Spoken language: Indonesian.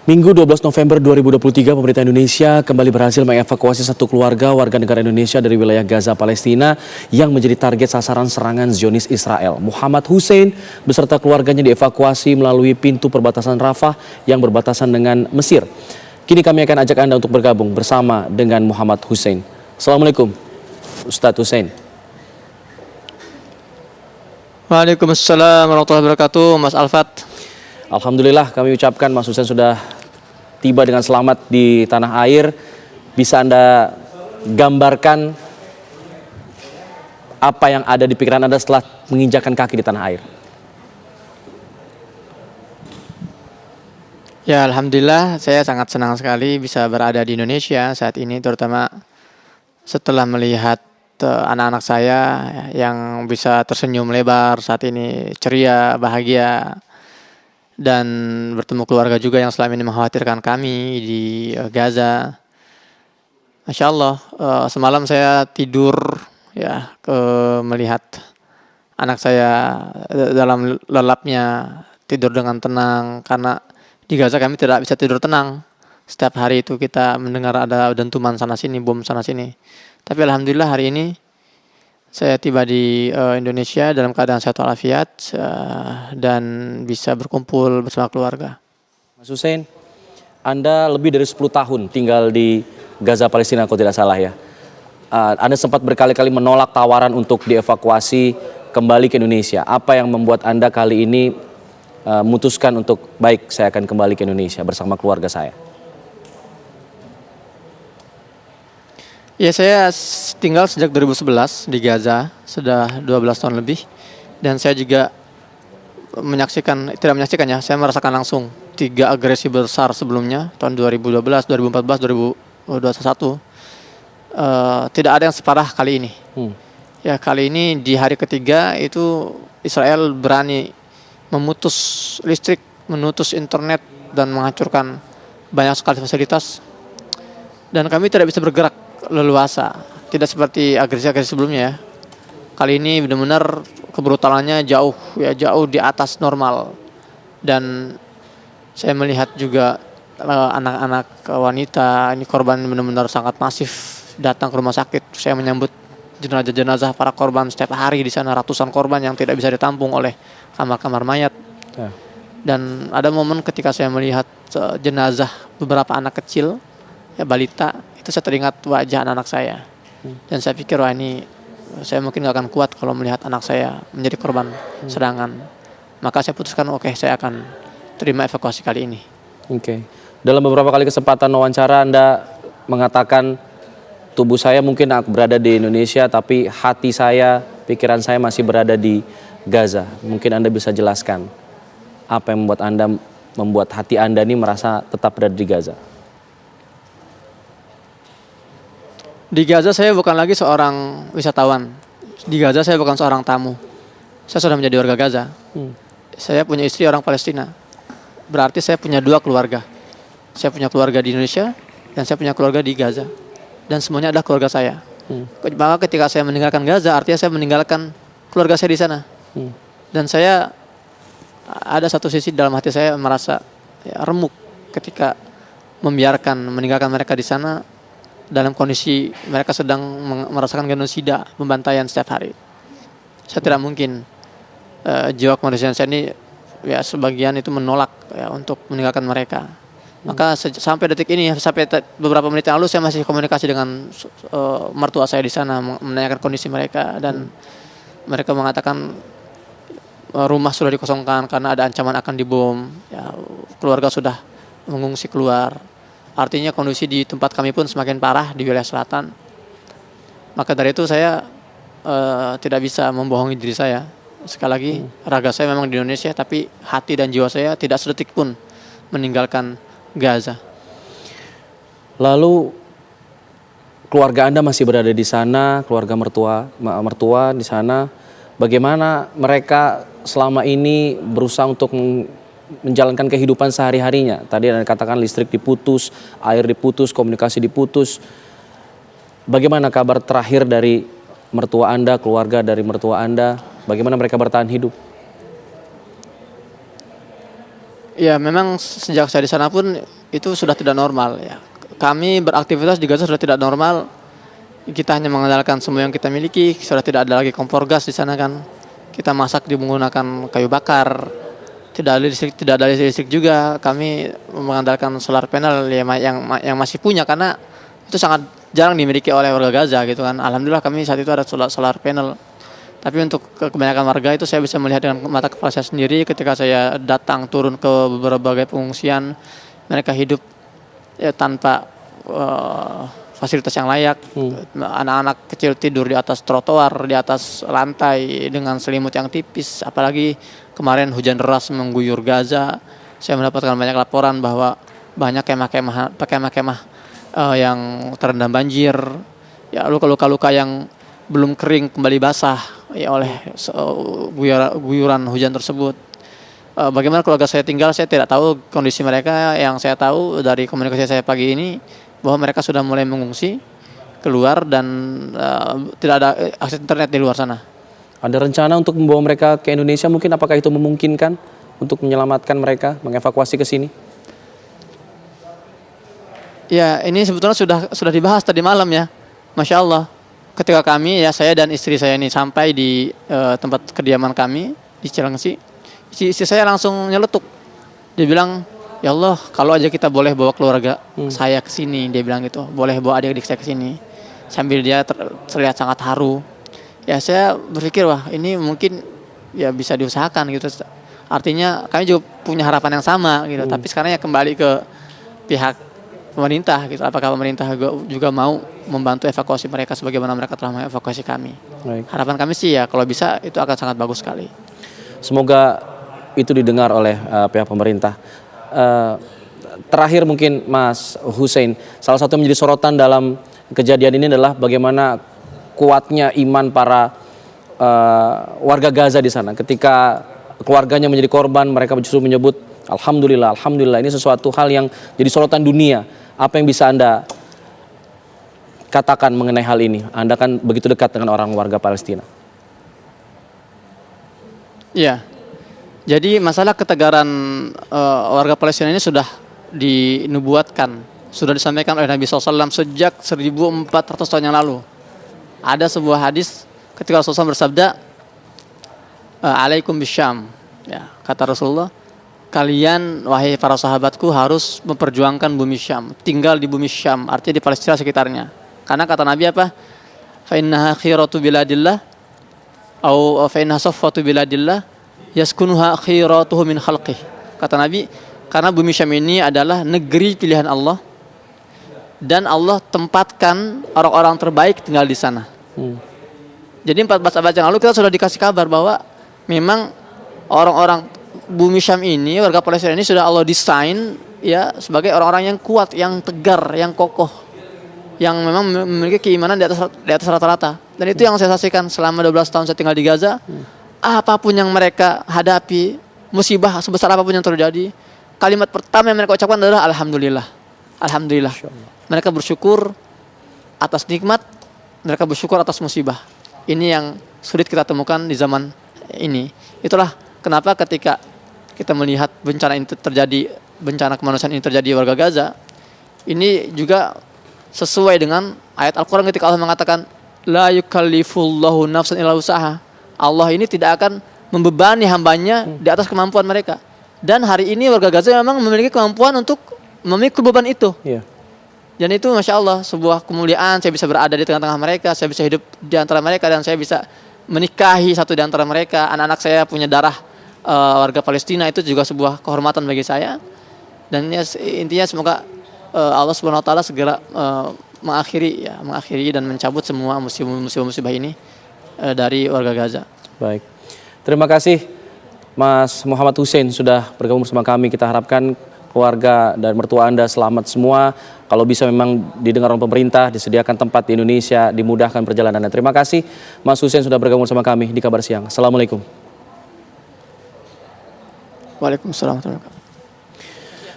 Minggu 12 November 2023, pemerintah Indonesia kembali berhasil mengevakuasi satu keluarga warga negara Indonesia dari wilayah Gaza, Palestina yang menjadi target sasaran serangan Zionis Israel. Muhammad Hussein beserta keluarganya dievakuasi melalui pintu perbatasan Rafah yang berbatasan dengan Mesir. Kini kami akan ajak Anda untuk bergabung bersama dengan Muhammad Hussein. Assalamualaikum, Ustadz Hussein. Waalaikumsalam warahmatullahi wabarakatuh, Mas Alfat. Alhamdulillah kami ucapkan Mas Hussein sudah tiba dengan selamat di tanah air. Bisa Anda gambarkan apa yang ada di pikiran Anda setelah menginjakkan kaki di tanah air? Ya, alhamdulillah saya sangat senang sekali bisa berada di Indonesia saat ini, terutama setelah melihat anak-anak saya yang bisa tersenyum lebar saat ini, ceria, bahagia, dan bertemu keluarga juga yang selama ini mengkhawatirkan kami di Gaza. Masya Allah, semalam saya tidur ya melihat anak saya dalam lelapnya tidur dengan tenang, karena di Gaza kami tidak bisa tidur tenang. Setiap hari itu kita mendengar ada dentuman sana sini, bom sana sini. Tapi alhamdulillah hari ini saya tiba di Indonesia dalam keadaan sehat walafiat dan bisa berkumpul bersama keluarga. Mas Hussein, Anda lebih dari 10 tahun tinggal di Gaza, Palestina, kalau tidak salah ya. Anda sempat berkali-kali menolak tawaran untuk dievakuasi kembali ke Indonesia. Apa yang membuat Anda kali ini memutuskan untuk baik, saya akan kembali ke Indonesia bersama keluarga saya? Ya, saya tinggal sejak 2011 di Gaza, sudah 12 tahun lebih. Dan saya juga tidak menyaksikan ya, saya merasakan langsung 3 agresi besar sebelumnya, tahun 2012, 2014, 2021. Tidak ada yang separah kali ini. Ya, kali ini di hari ketiga itu Israel berani memutus listrik, memutus internet, dan menghancurkan banyak sekali fasilitas. Dan kami tidak bisa bergerak leluasa, tidak seperti agresi-agresi sebelumnya ya. Kali ini benar-benar kebrutalannya jauh di atas normal. Dan saya melihat juga anak-anak wanita, ini korban benar-benar sangat masif datang ke rumah sakit. Saya menyambut jenazah-jenazah para korban setiap hari di sana, ratusan korban yang tidak bisa ditampung oleh kamar-kamar mayat. Dan ada momen ketika saya melihat jenazah beberapa anak kecil, ya balita, itu saya teringat wajah anak saya. Dan saya pikir, wah ini saya mungkin gak akan kuat kalau melihat anak saya menjadi korban serangan. Maka saya putuskan, oke, saya akan terima evakuasi kali ini. Oke. Dalam beberapa kali kesempatan wawancara Anda mengatakan tubuh saya mungkin berada di Indonesia, tapi hati saya, pikiran saya masih berada di Gaza. Mungkin Anda bisa jelaskan apa yang membuat hati Anda ini merasa tetap berada di Gaza? Di Gaza saya bukan lagi seorang wisatawan. Di Gaza saya bukan seorang tamu. Saya sudah menjadi warga Gaza. Saya punya istri orang Palestina. Berarti saya punya 2 keluarga. Saya punya keluarga di Indonesia dan saya punya keluarga di Gaza. Dan semuanya adalah keluarga saya. Maka ketika saya meninggalkan Gaza, artinya saya meninggalkan keluarga saya di sana. Dan saya ada satu sisi dalam hati saya merasa remuk ketika meninggalkan mereka di sana dalam kondisi mereka sedang merasakan genosida, pembantaian setiap hari. Saya tidak mungkin jiwa kemanusiaan saya ini ya sebagian itu menolak ya untuk meninggalkan mereka. Maka sampai detik ini, sampai beberapa menit yang lalu saya masih komunikasi dengan mertua saya di sana, menanyakan kondisi mereka, dan mereka mengatakan rumah sudah dikosongkan karena ada ancaman akan dibom. Ya, keluarga sudah mengungsi keluar. Artinya kondisi di tempat kami pun semakin parah di wilayah selatan. Maka dari itu saya tidak bisa membohongi diri saya. Sekali lagi, raga saya memang di Indonesia, tapi hati dan jiwa saya tidak sedetik pun meninggalkan Gaza. Lalu keluarga Anda masih berada di sana, keluarga mertua di sana. Bagaimana mereka selama ini berusaha untuk menjalankan kehidupan sehari-harinya? Tadi Anda katakan listrik diputus, air diputus, komunikasi diputus. Bagaimana kabar terakhir dari mertua Anda, keluarga dari mertua Anda? Bagaimana mereka bertahan hidup? Ya, memang sejak saya di sana pun itu sudah tidak normal ya. Kami beraktivitas di Gaza sudah tidak normal. Kita hanya mengandalkan semua yang kita miliki, sudah tidak ada lagi kompor gas di sana kan. Kita masak menggunakan kayu bakar. Tidak ada listrik juga. Kami mengandalkan solar panel ya, yang masih punya, karena itu sangat jarang dimiliki oleh warga Gaza gitu kan. Alhamdulillah kami saat itu ada solar panel. Tapi untuk kebanyakan warga itu saya bisa melihat dengan mata kepala saya sendiri ketika saya datang turun ke berbagai pengungsian. Mereka hidup ya tanpa fasilitas yang layak. Anak-anak kecil tidur di atas trotoar, di atas lantai dengan selimut yang tipis. Apalagi kemarin hujan deras mengguyur Gaza. Saya mendapatkan banyak laporan bahwa banyak kemah-kemah yang terendam banjir. Ya, luka-luka yang belum kering kembali basah ya oleh guyuran hujan tersebut. Bagaimana keluarga saya tinggal, saya tidak tahu kondisi mereka. Yang saya tahu dari komunikasi saya pagi ini bahwa mereka sudah mulai mengungsi keluar dan tidak ada akses internet di luar sana. Ada rencana untuk membawa mereka ke Indonesia mungkin, apakah itu memungkinkan untuk menyelamatkan mereka, mengevakuasi ke sini? Ya, ini sebetulnya sudah dibahas tadi malam ya. Masya Allah. Ketika kami ya, saya dan istri saya ini sampai di tempat kediaman kami di Cilengsi, istri saya langsung nyeletuk. Dia bilang, "Ya Allah, kalau aja kita boleh bawa keluarga saya ke sini," dia bilang gitu. "Boleh bawa adik-adik saya ke sini." Sambil dia terlihat sangat haru. Ya, saya berpikir, wah, ini mungkin ya bisa diusahakan gitu. Artinya kami juga punya harapan yang sama gitu. Tapi sekarang ya kembali ke pihak pemerintah gitu. Apakah pemerintah juga mau membantu evakuasi mereka sebagaimana mereka telah mengevakuasi kami. Baik. Harapan kami sih ya kalau bisa itu akan sangat bagus sekali. Semoga itu didengar oleh pihak pemerintah. Terakhir mungkin Mas Hussein, salah satu yang menjadi sorotan dalam kejadian ini adalah bagaimana kuatnya iman para warga Gaza di sana. Ketika keluarganya menjadi korban, mereka justru menyebut Alhamdulillah, Alhamdulillah. Ini sesuatu hal yang jadi sorotan dunia. Apa yang bisa Anda katakan mengenai hal ini? Anda kan begitu dekat dengan orang warga Palestina. Iya. Jadi masalah ketegaran warga Palestina ini sudah dinubuatkan, sudah disampaikan oleh Nabi SAW sejak 1400 tahun yang lalu. Ada sebuah hadis ketika Rasulullah bersabda, "Alaikum bisyam." Ya, kata Rasulullah, "Kalian wahai para sahabatku harus memperjuangkan bumi Syam, tinggal di bumi Syam," artinya di Palestina sekitarnya. Karena kata Nabi apa? "Fa innaha khiratu biladillah au fa innaha saffatu biladillah yaskunuha khiratuhu min khalqih." Kata Nabi, karena bumi Syam ini adalah negeri pilihan Allah dan Allah tempatkan orang-orang terbaik tinggal di sana. Jadi 14 abad yang lalu kita sudah dikasih kabar bahwa memang orang-orang bumi Syam ini, warga Palestina ini sudah Allah desain ya sebagai orang-orang yang kuat, yang tegar, yang kokoh, yang memang memiliki keimanan di atas rata-rata. Dan itu yang saya saksikan selama 12 tahun saya tinggal di Gaza. Apapun yang mereka hadapi, musibah sebesar apapun yang terjadi, kalimat pertama yang mereka ucapkan adalah Alhamdulillah. Alhamdulillah. Mereka bersyukur atas nikmat, mereka bersyukur atas musibah. Ini yang sulit kita temukan di zaman ini. Itulah kenapa ketika kita melihat bencana ini terjadi, bencana kemanusiaan ini terjadi di warga Gaza, ini juga sesuai dengan ayat Al-Quran ketika Allah mengatakan, "La yukallifullahu nafsan illa usaha." Allah ini tidak akan membebani hambanya di atas kemampuan mereka. Dan hari ini warga Gaza memang memiliki kemampuan untuk memikul beban itu. Iya. Dan itu Masya Allah sebuah kemuliaan, saya bisa berada di tengah-tengah mereka, saya bisa hidup di antara mereka, dan saya bisa menikahi satu di antara mereka. Anak-anak saya punya darah warga Palestina, itu juga sebuah kehormatan bagi saya. Dan ya, intinya semoga Allah Subhanahu Wa Taala segera mengakhiri dan mencabut semua musibah ini dari warga Gaza. Baik, terima kasih Mas Muhammad Hussein sudah bergabung bersama kami. Kita harapkan keluarga dan mertua Anda selamat semua. Kalau bisa memang didengar oleh pemerintah, disediakan tempat di Indonesia, dimudahkan perjalanannya. Terima kasih Mas Hussein sudah bergabung bersama kami di Kabar Siang. Assalamualaikum. Waalaikumsalam warahmatullahi wabarakatuh.